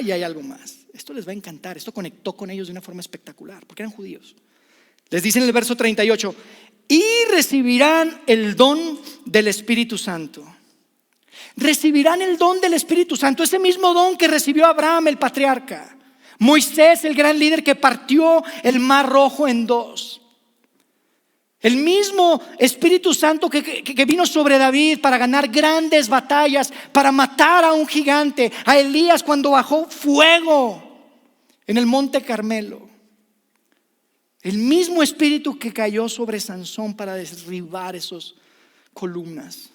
y hay algo más. Esto les va a encantar. Esto conectó con ellos de una forma espectacular, porque eran judíos. Les dice en el verso 38: y recibirán el don del Espíritu Santo. Recibirán el don del Espíritu Santo, ese mismo don que recibió Abraham, el patriarca, Moisés, el gran líder que partió el mar Rojo en dos, El mismo Espíritu Santo que vino sobre David para ganar grandes batallas, para matar a un gigante, a Elías cuando bajó fuego en el monte Carmelo. El mismo Espíritu que cayó sobre Sansón para derribar esas columnas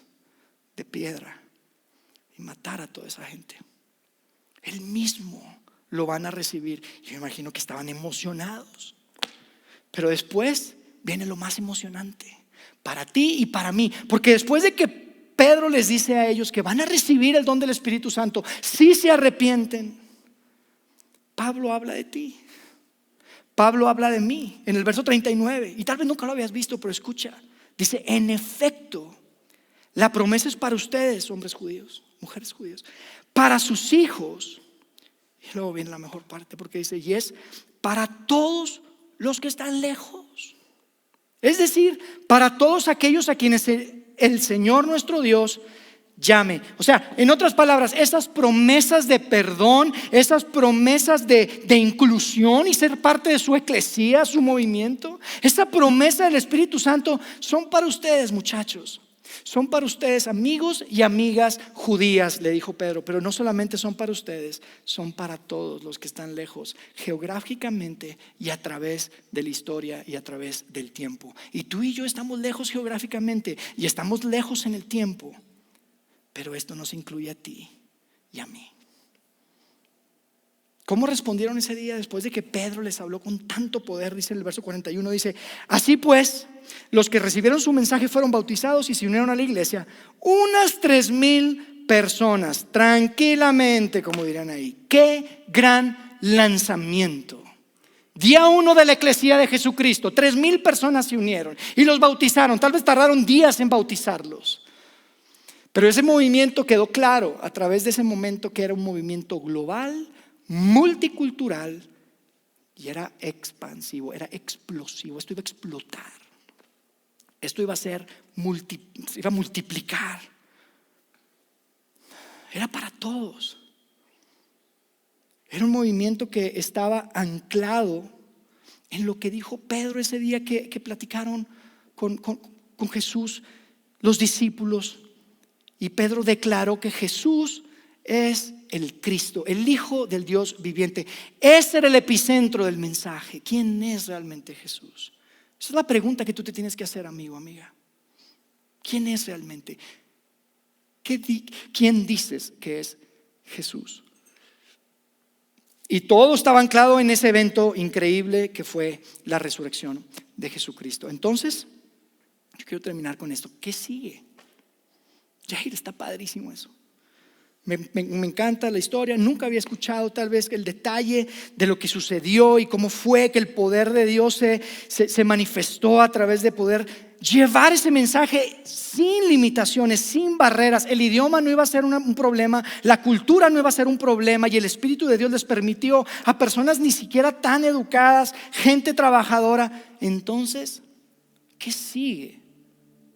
de piedra y matar a toda esa gente. El mismo lo van a recibir. Yo me imagino que estaban emocionados. Pero después viene lo más emocionante para ti y para mí, porque después de que Pedro les dice a ellos que van a recibir el don del Espíritu Santo si se arrepienten, Pablo habla de ti, Pablo habla de mí en el verso 39, y tal vez nunca lo habías visto, pero escucha, dice: en efecto, la promesa es para ustedes, hombres judíos, mujeres judías, para sus hijos. Y luego viene la mejor parte, porque dice: y es para todos los que están lejos. Es decir, para todos aquellos a quienes el Señor nuestro Dios llame. O sea, en otras palabras, esas promesas de perdón, esas promesas de inclusión y ser parte de su eclesía, su movimiento, esa promesa del Espíritu Santo son para ustedes, muchachos. Son para ustedes, amigos y amigas judías, le dijo Pedro. Pero no solamente son para ustedes, son para todos los que están lejos, geográficamente y a través de la historia y a través del tiempo. Y tú y yo estamos lejos geográficamente y estamos lejos en el tiempo, pero esto nos incluye a ti y a mí. ¿Cómo respondieron ese día después de que Pedro les habló con tanto poder? Dice en el verso 41, dice: así pues, los que recibieron su mensaje fueron bautizados y se unieron a la iglesia, unas 3,000 personas, tranquilamente, como dirán ahí. ¡Qué gran lanzamiento! Día 1 de la eclesía de Jesucristo, 3,000 personas se unieron y los bautizaron. Tal vez tardaron días en bautizarlos, pero ese movimiento quedó claro a través de ese momento que era un movimiento global, multicultural, y era expansivo, era explosivo. Esto iba a explotar, esto iba a ser iba a multiplicar, era para todos. Era un movimiento que estaba anclado en lo que dijo Pedro ese día que platicaron con Jesús, los discípulos, y Pedro declaró que Jesús es el Cristo, el Hijo del Dios viviente. Ese era el epicentro del mensaje. ¿Quién es realmente Jesús? Esa es la pregunta que tú te tienes que hacer, amigo, amiga. ¿Quién es realmente? ¿Quién dices que es Jesús? Y todo estaba anclado en ese evento increíble que fue la resurrección de Jesucristo. Entonces, yo quiero terminar con esto. ¿Qué sigue? Jair, está padrísimo eso. Me encanta la historia. Nunca había escuchado tal vez el detalle de lo que sucedió y cómo fue que el poder de Dios se manifestó a través de poder llevar ese mensaje sin limitaciones, sin barreras. El idioma no iba a ser un problema, la cultura no iba a ser un problema, y el Espíritu de Dios les permitió a personas ni siquiera tan educadas, gente trabajadora. Entonces, ¿qué sigue?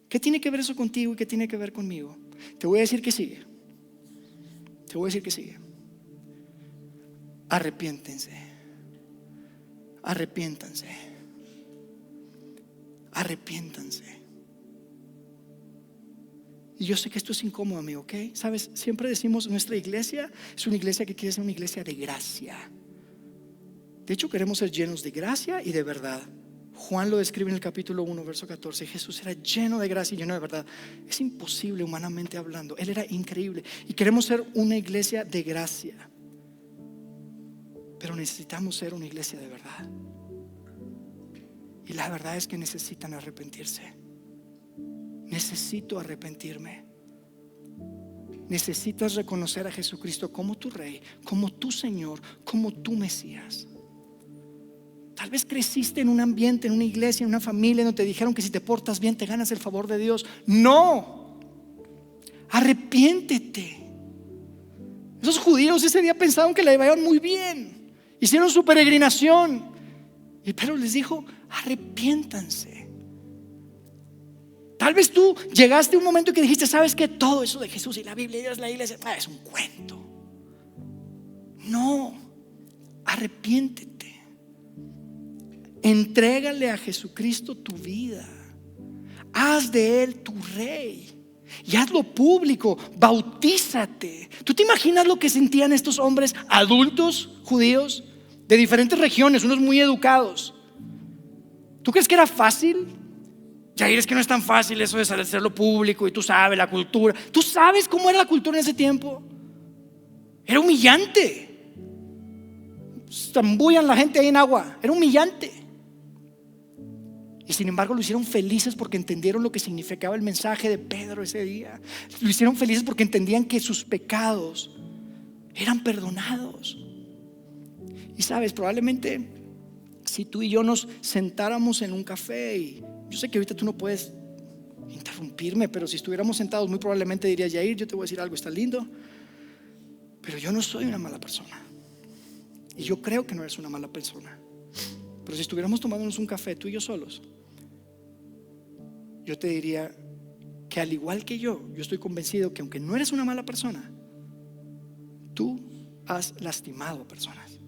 ¿Qué tiene que ver eso contigo y qué tiene que ver conmigo? Te voy a decir que sigue. Te voy a decir que sigue. Arrepiéntense. Arrepiéntanse. Arrepiéntanse. Y yo sé que esto es incómodo, amigo, ¿ok? Sabes, siempre decimos: nuestra iglesia es una iglesia que quiere ser una iglesia de gracia. De hecho, queremos ser llenos de gracia y de verdad. Juan lo describe en el capítulo 1, verso 14. Jesús era lleno de gracia y lleno de verdad. Es imposible humanamente hablando. Él era increíble. Y queremos ser una iglesia de gracia, pero necesitamos ser una iglesia de verdad. Y la verdad es que necesitan arrepentirse. Necesito arrepentirme. Necesitas reconocer a Jesucristo como tu Rey, como tu Señor, como tu Mesías. Tal vez creciste en un ambiente, en una iglesia, en una familia donde te dijeron que si te portas bien te ganas el favor de Dios. No, arrepiéntete. Esos judíos ese día pensaron que la iban muy bien, hicieron su peregrinación, y Pedro les dijo: arrepiéntanse. Tal vez tú llegaste a un momento que dijiste: ¿sabes qué? Todo eso de Jesús y la Biblia y Dios, la iglesia, es un cuento. No, arrepiéntete. Entrégale a Jesucristo tu vida. haz de él tu rey y hazlo público, bautízate. ¿Tú te imaginas lo que sentían estos hombres adultos judíos de diferentes regiones, unos muy educados? ¿Tú crees que era fácil? Jair, es que no es tan fácil eso de hacerlo público, y tú sabes la cultura. ¿Tú sabes cómo era la cultura en ese tiempo? Era humillante. Zambullan la gente ahí en agua. Era humillante. Y sin embargo lo hicieron felices porque entendieron lo que significaba el mensaje de Pedro ese día. Lo hicieron felices porque entendían que sus pecados eran perdonados. Y sabes, probablemente si tú y yo nos sentáramos en un café, y yo sé que ahorita tú no puedes interrumpirme, pero si estuviéramos sentados muy probablemente dirías: Jair, yo te voy a decir algo, está lindo, pero yo no soy una mala persona. Y yo creo que no eres una mala persona. Pero si estuviéramos tomándonos un café tú y yo solos, yo te diría que al igual que yo estoy convencido que aunque no eres una mala persona, tú has lastimado a personas,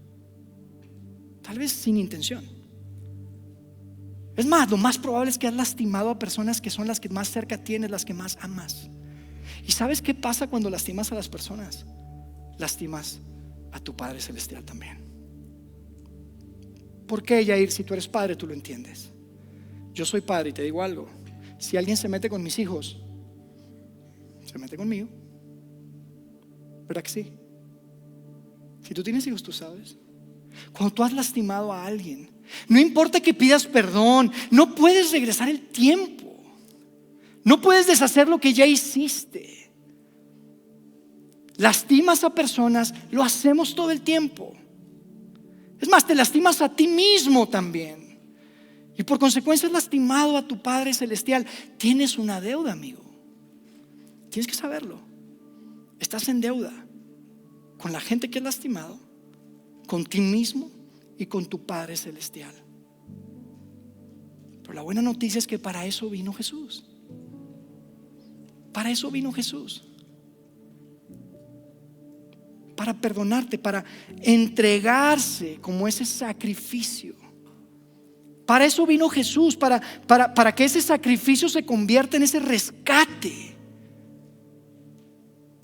tal vez sin intención. Es más, lo más probable es que has lastimado a personas que son las que más cerca tienes, las que más amas. ¿Y sabes qué pasa cuando lastimas a las personas? Lastimas a tu Padre Celestial también. ¿Por qué, Jair? Si tú eres padre, tú lo entiendes. Yo soy padre y te digo algo: si alguien se mete con mis hijos, se mete conmigo. ¿Verdad que sí? Si tú tienes hijos, tú sabes. Cuando tú has lastimado a alguien, no importa que pidas perdón, no puedes regresar el tiempo. No puedes deshacer lo que ya hiciste. Lastimas a personas, lo hacemos todo el tiempo. Es más, te lastimas a ti mismo también. Y por consecuencia has lastimado a tu Padre Celestial. Tienes una deuda, amigo. Tienes que saberlo. Estás en deuda con la gente que has lastimado, con ti mismo y con tu Padre Celestial. Pero la buena noticia es que para eso vino Jesús. Para eso vino Jesús. Para perdonarte, para entregarse como ese sacrificio. Para eso vino Jesús, para que ese sacrificio se convierta en ese rescate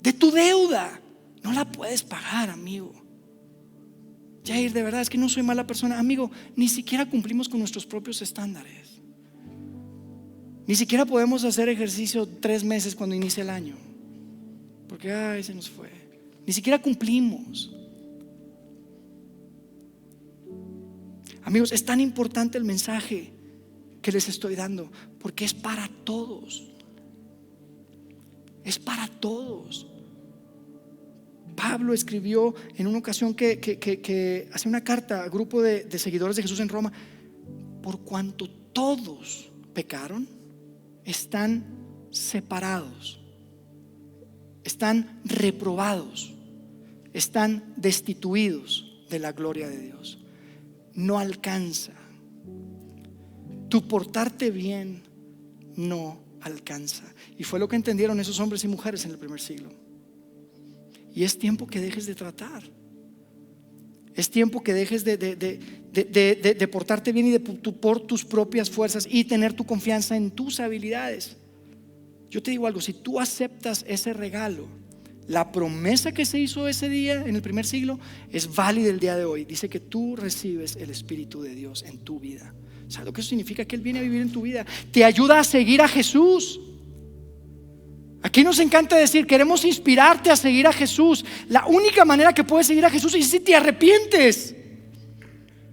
de tu deuda. No la puedes pagar, amigo. Jair, de verdad es que no soy mala persona. Amigo, ni siquiera cumplimos con nuestros propios estándares. Ni siquiera podemos hacer ejercicio 3 meses cuando inicia el año, porque se nos fue. Ni siquiera cumplimos. Amigos, es tan importante el mensaje que les estoy dando, porque es para todos. Es para todos. Pablo escribió en una ocasión que hacía una carta al grupo de seguidores de Jesús en Roma: por cuanto todos pecaron, están separados, están reprobados, están destituidos de la gloria de Dios. No alcanza. Tu portarte bien no alcanza. Y fue lo que entendieron esos hombres y mujeres en el primer siglo. Y es tiempo que dejes de tratar. Es tiempo que dejes de portarte bien y por tus propias fuerzas y tener tu confianza en tus habilidades. Yo te digo algo: si tú aceptas ese regalo, la promesa que se hizo ese día en el primer siglo es válida el día de hoy. Dice que tú recibes el Espíritu de Dios en tu vida. ¿Sabes lo que eso significa? Que Él viene a vivir en tu vida. Te ayuda a seguir a Jesús. Aquí nos encanta decir: queremos inspirarte a seguir a Jesús. La única manera que puedes seguir a Jesús es si te arrepientes.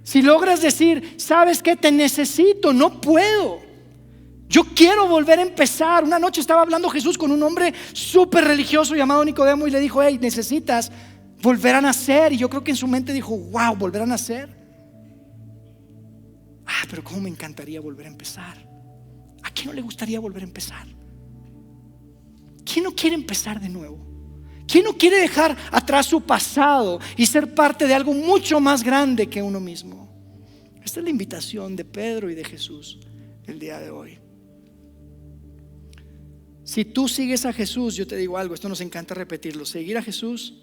Si logras decir: ¿sabes qué? Te necesito, no puedo. Yo quiero volver a empezar. Una noche estaba hablando Jesús con un hombre súper religioso llamado Nicodemo y le dijo: hey, necesitas volver a nacer. Y yo creo que en su mente dijo: wow, volver a nacer. Pero cómo me encantaría volver a empezar. ¿A quién no le gustaría volver a empezar? ¿Quién no quiere empezar de nuevo? ¿Quién no quiere dejar atrás su pasado y ser parte de algo mucho más grande que uno mismo? Esta es la invitación de Pedro y de Jesús el día de hoy. Si tú sigues a Jesús, yo te digo algo, esto nos encanta repetirlo: seguir a Jesús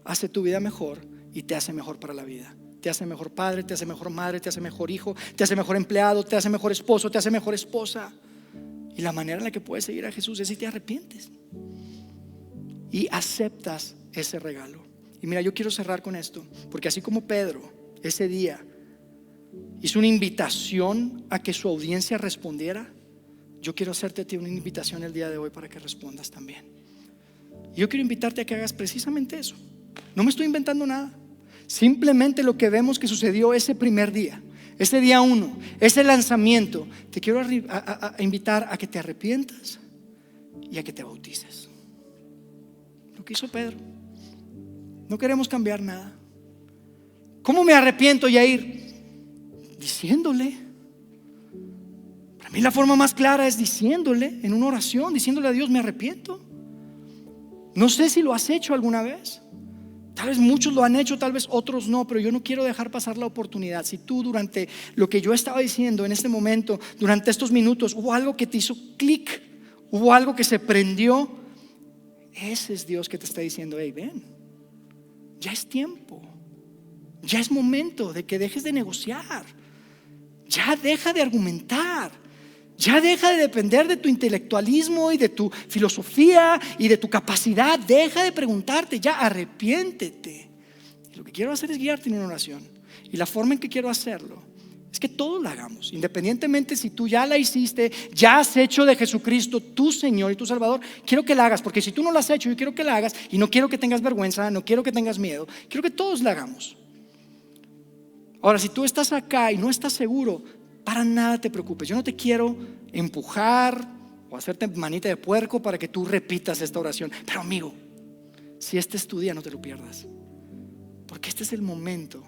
hace tu vida mejor y te hace mejor para la vida. Te hace mejor padre, te hace mejor madre, te hace mejor hijo, te hace mejor empleado, te hace mejor esposo, te hace mejor esposa. Y la manera en la que puedes seguir a Jesús es si te arrepientes y aceptas ese regalo. Y mira, yo quiero cerrar con esto, porque así como Pedro ese día hizo una invitación a que su audiencia respondiera, yo quiero hacerte a ti una invitación el día de hoy para que respondas también. Yo quiero invitarte a que hagas precisamente eso. No me estoy inventando nada. Simplemente lo que vemos que sucedió ese primer día, ese día 1, ese lanzamiento. Te quiero a invitar a que te arrepientas y a que te bautices. Lo que hizo Pedro. No queremos cambiar nada. ¿Cómo me arrepiento, Yair? Diciéndole. Para mí la forma más clara es diciéndole en una oración, diciéndole a Dios: me arrepiento. No sé si lo has hecho alguna vez. Tal vez muchos lo han hecho, tal vez otros no, pero yo no quiero dejar pasar la oportunidad. Si tú, durante lo que yo estaba diciendo en este momento, durante estos minutos, hubo algo que te hizo clic, hubo algo que se prendió, ese es Dios que te está diciendo: hey, ven, ya es tiempo, ya es momento de que dejes de negociar, ya deja de argumentar, ya deja de depender de tu intelectualismo y de tu filosofía y de tu capacidad. Deja de preguntarte, ya arrepiéntete. Y lo que quiero hacer es guiarte en una oración. Y la forma en que quiero hacerlo es que todos la hagamos, independientemente si tú ya la hiciste, ya has hecho de Jesucristo tu Señor y tu Salvador. Quiero que la hagas, porque si tú no la has hecho, yo quiero que la hagas. Y no quiero que tengas vergüenza, no quiero que tengas miedo. Quiero que todos la hagamos. Ahora, si tú estás acá y no estás seguro, para nada te preocupes. Yo no te quiero empujar o hacerte manita de puerco para que tú repitas esta oración. Pero amigo, si este es tu día, no te lo pierdas, porque este es el momento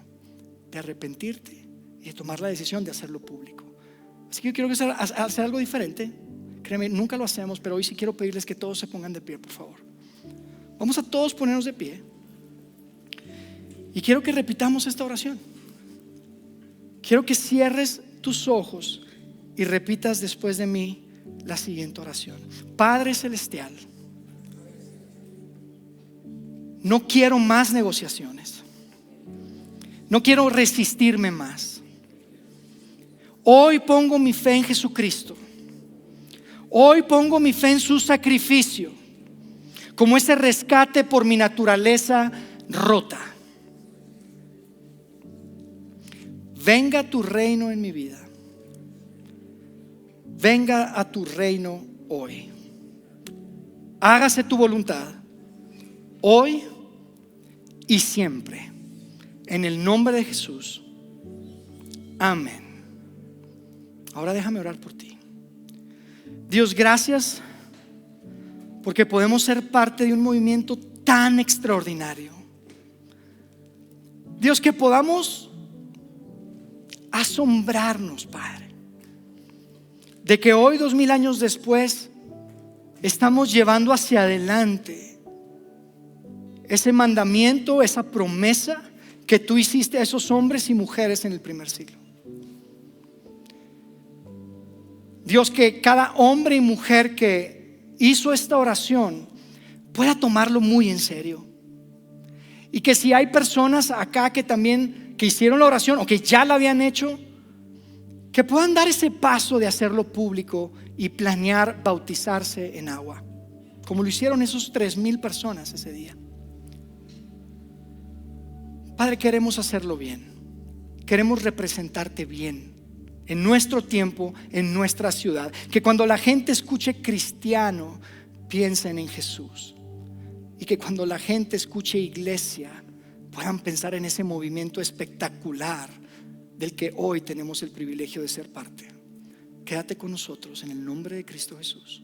de arrepentirte y de tomar la decisión de hacerlo público. Así que yo quiero hacer algo diferente. Créeme, nunca lo hacemos, pero hoy sí quiero pedirles que todos se pongan de pie, por favor. Vamos a todos ponernos de pie. Y quiero que repitamos esta oración. Quiero que cierres tus ojos y repitas después de mí la siguiente oración. Padre Celestial, no quiero más negociaciones. No quiero resistirme más. Hoy pongo mi fe en Jesucristo. Hoy pongo mi fe en su sacrificio, como ese rescate por mi naturaleza rota. Venga tu reino en mi vida. Venga a tu reino hoy. Hágase tu voluntad hoy y siempre. En el nombre de Jesús. Amén. Ahora déjame orar por ti. Dios, gracias porque podemos ser parte de un movimiento tan extraordinario. Dios, que podamos asombrarnos, Padre, de que hoy, 2000 años después, estamos llevando hacia adelante ese mandamiento, esa promesa que tú hiciste a esos hombres y mujeres en el primer siglo. Dios, que cada hombre y mujer que hizo esta oración pueda tomarlo muy en serio. Y que si hay personas acá que también que hicieron la oración o que ya la habían hecho, que puedan dar ese paso de hacerlo público y planear bautizarse en agua, como lo hicieron esos 3000 personas ese día. Padre, queremos hacerlo bien. Queremos representarte bien en nuestro tiempo, en nuestra ciudad. Que cuando la gente escuche cristiano, piensen en Jesús. Y que cuando la gente escuche iglesia, puedan pensar en ese movimiento espectacular del que hoy tenemos el privilegio de ser parte. Quédate con nosotros en el nombre de Cristo Jesús.